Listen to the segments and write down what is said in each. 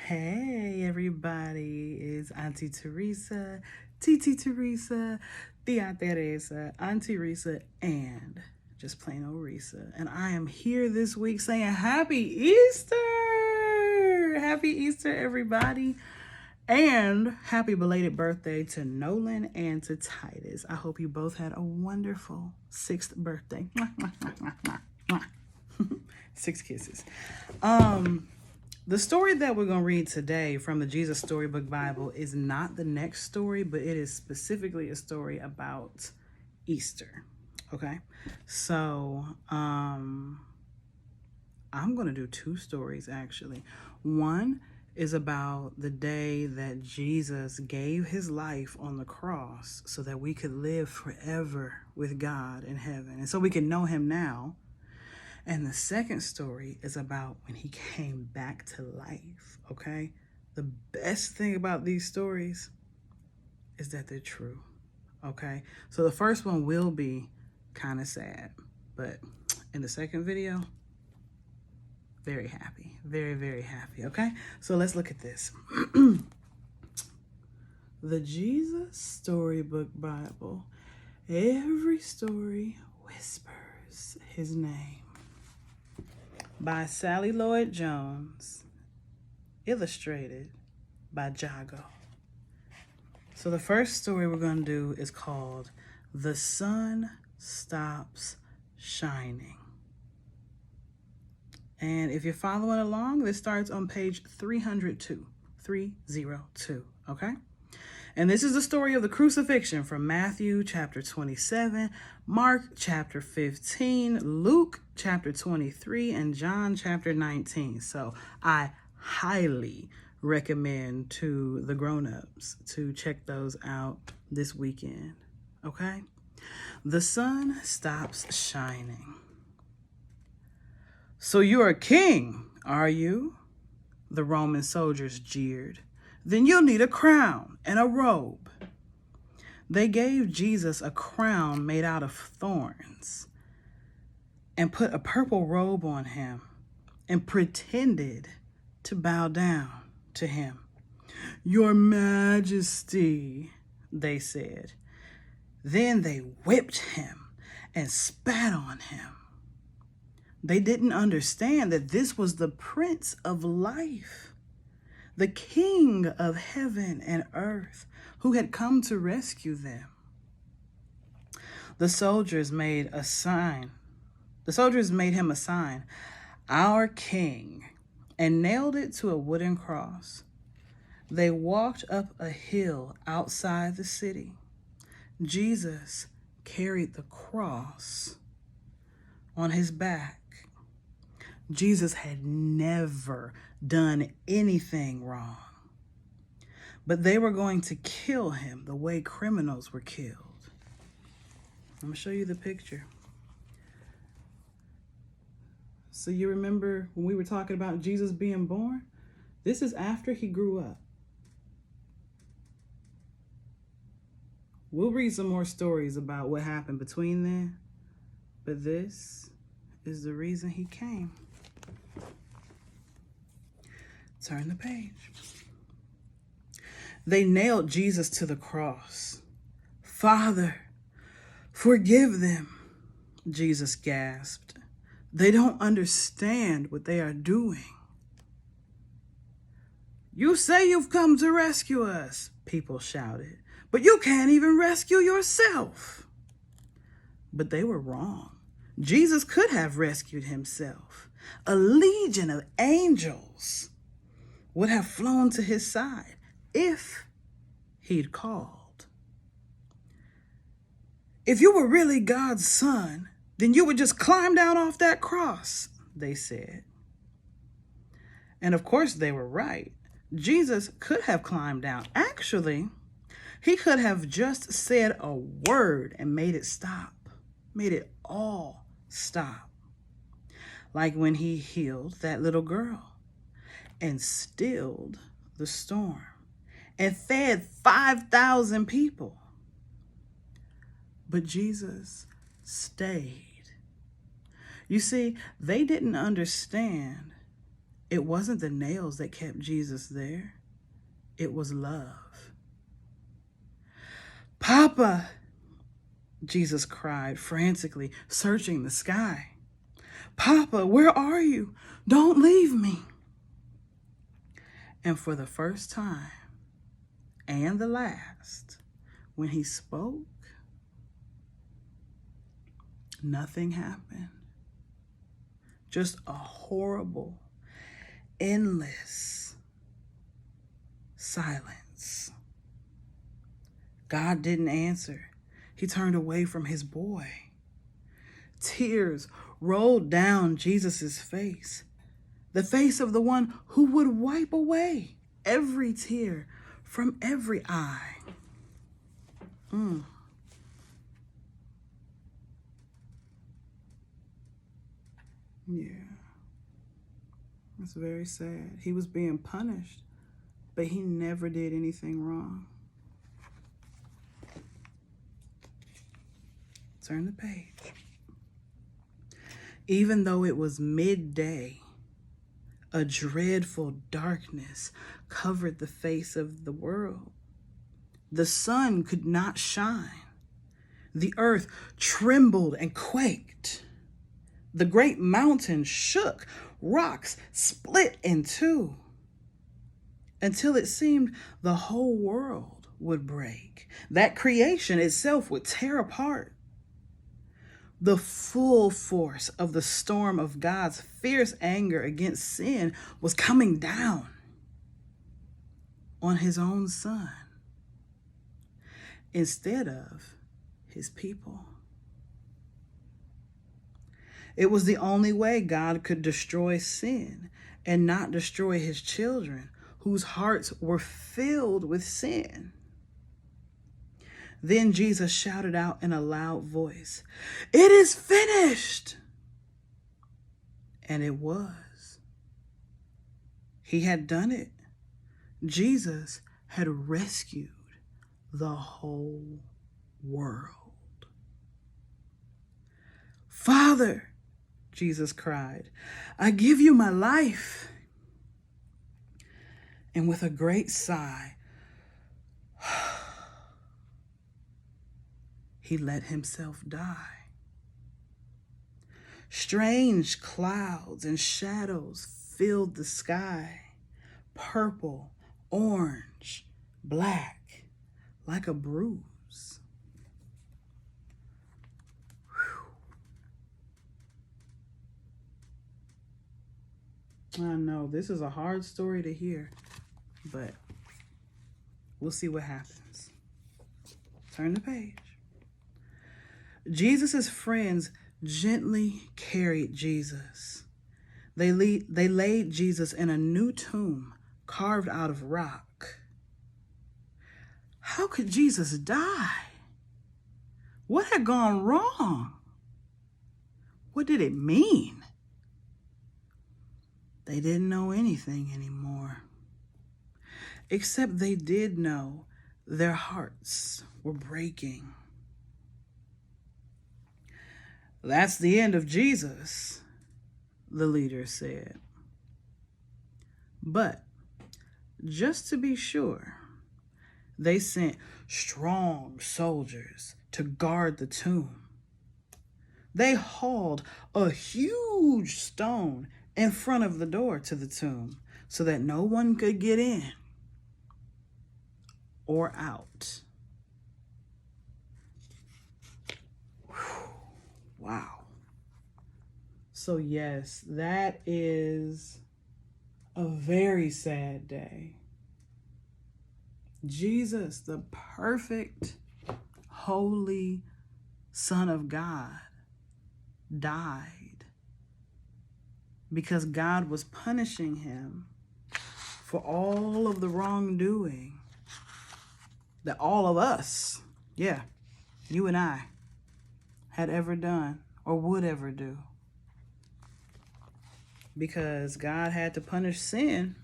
Hey everybody, it's Auntie Teresa, TT Teresa, Tia Teresa, Auntie Resa, and just plain old Resa. And I am here this week saying Happy Easter! Happy Easter, everybody. And happy belated birthday to Nolan and to Titus. I hope you both had a wonderful 6th birthday. 6 kisses. The story that we're going to read today from the Jesus Storybook Bible is not the next story, but it is specifically a story about Easter. Okay? So, I'm going to do 2 stories actually. One is about the day that Jesus gave his life on the cross so that we could live forever with God in heaven. And so we can know him now. And the second story is about when he came back to life, okay? The best thing about these stories is that they're true, okay? So the first one will be kind of sad, but in the second video, very happy, very, very happy, okay? So let's look at this. The Jesus Storybook Bible, every story whispers his name. By Sally Lloyd-Jones, illustrated by Jago. So the first story we're going to do is called The Sun Stops Shining. And if you're following along, this starts on page 302, okay? And this is the story of the crucifixion from Matthew chapter 27, Mark chapter 15, Luke chapter 23, and John chapter 19. So I highly recommend to the grown-ups to check those out this weekend, okay? The sun stops shining. So you're a king, are you? The Roman soldiers jeered. Then you'll need a crown and a robe. They gave Jesus a crown made out of thorns and put a purple robe on him and pretended to bow down to him. Your Majesty, they said. Then they whipped him and spat on him. They didn't understand that this was the Prince of Life, the King of heaven and earth, who had come to rescue them. The soldiers made him a sign, our King, and nailed it to a wooden cross. They walked up a hill outside the city. Jesus carried the cross on his back. Jesus had never done anything wrong, but they were going to kill him the way criminals were killed. I'm going to show you the picture. So you remember when we were talking about Jesus being born? This is after he grew up. We'll read some more stories about what happened between then, but this is the reason he came. Turn the page. They nailed Jesus to the cross. Father, forgive them, Jesus gasped. They don't understand what they are doing. You say you've come to rescue us, people shouted, but you can't even rescue yourself. But they were wrong. Jesus could have rescued himself. A legion of angels would have flown to his side if he'd called. If you were really God's son, then you would just climb down off that cross, they said. And of course they were right. Jesus could have climbed down. Actually, he could have just said a word and made it stop, made it all stop. Like when he healed that little girl and stilled the storm and fed 5,000 people. But Jesus stayed. You see, they didn't understand It wasn't the nails that kept Jesus there. It was love. Papa, Jesus cried frantically, searching the sky. Papa, where are you? Don't leave me. And for the first time, and the last, when he spoke, nothing happened. Just a horrible, endless silence. God didn't answer. He turned away from his boy. Tears rolled down Jesus' face, the face of the one who would wipe away every tear from every eye. Yeah, it's very sad. He was being punished, but he never did anything wrong. Turn the page. Even though it was midday, a dreadful darkness covered the face of the world. The sun could not shine. The earth trembled and quaked. The great mountains shook. Rocks split in two, until it seemed the whole world would break. That creation itself would tear apart. The full force of the storm of God's fierce anger against sin was coming down on his own son instead of his people. It was the only way God could destroy sin and not destroy his children, whose hearts were filled with sin. Then Jesus shouted out in a loud voice, "It is finished!" And it was. He had done it. Jesus had rescued the whole world. "Father," Jesus cried, "I give you my life." And with a great sigh, he let himself die. Strange clouds and shadows filled the sky, purple, orange, black, like a bruise. Whew. I know this is a hard story to hear, but we'll see what happens. Turn the page. Jesus' friends gently carried Jesus. They laid Jesus in a new tomb carved out of rock. How could Jesus die? What had gone wrong? What did it mean? They didn't know anything anymore, except they did know their hearts were breaking. "That's the end of Jesus," the leader said. But just to be sure, they sent strong soldiers to guard the tomb. They hauled a huge stone in front of the door to the tomb so that no one could get in or out. Wow. So yes, that is a very sad day. Jesus, the perfect, holy Son of God, died because God was punishing him for all of the wrongdoing that all of us, yeah, you and I, had ever done or would ever do. Because God had to punish sin,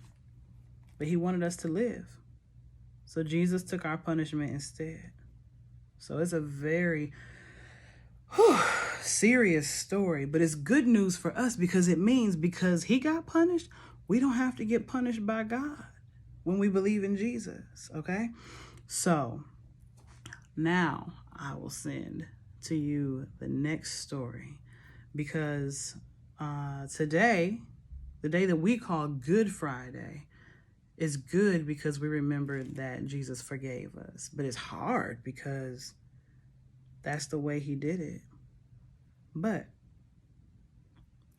but he wanted us to live. So Jesus took our punishment instead. So it's a very serious story, but it's good news for us because it means because he got punished, we don't have to get punished by God when we believe in Jesus, okay? So now I will send to you the next story, because today, the day that we call Good Friday, is good because we remember that Jesus forgave us. But it's hard because that's the way he did it. But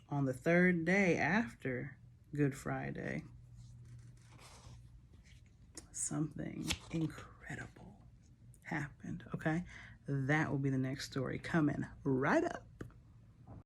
on the third day after Good Friday, something incredible happened, okay? That will be the next story coming right up.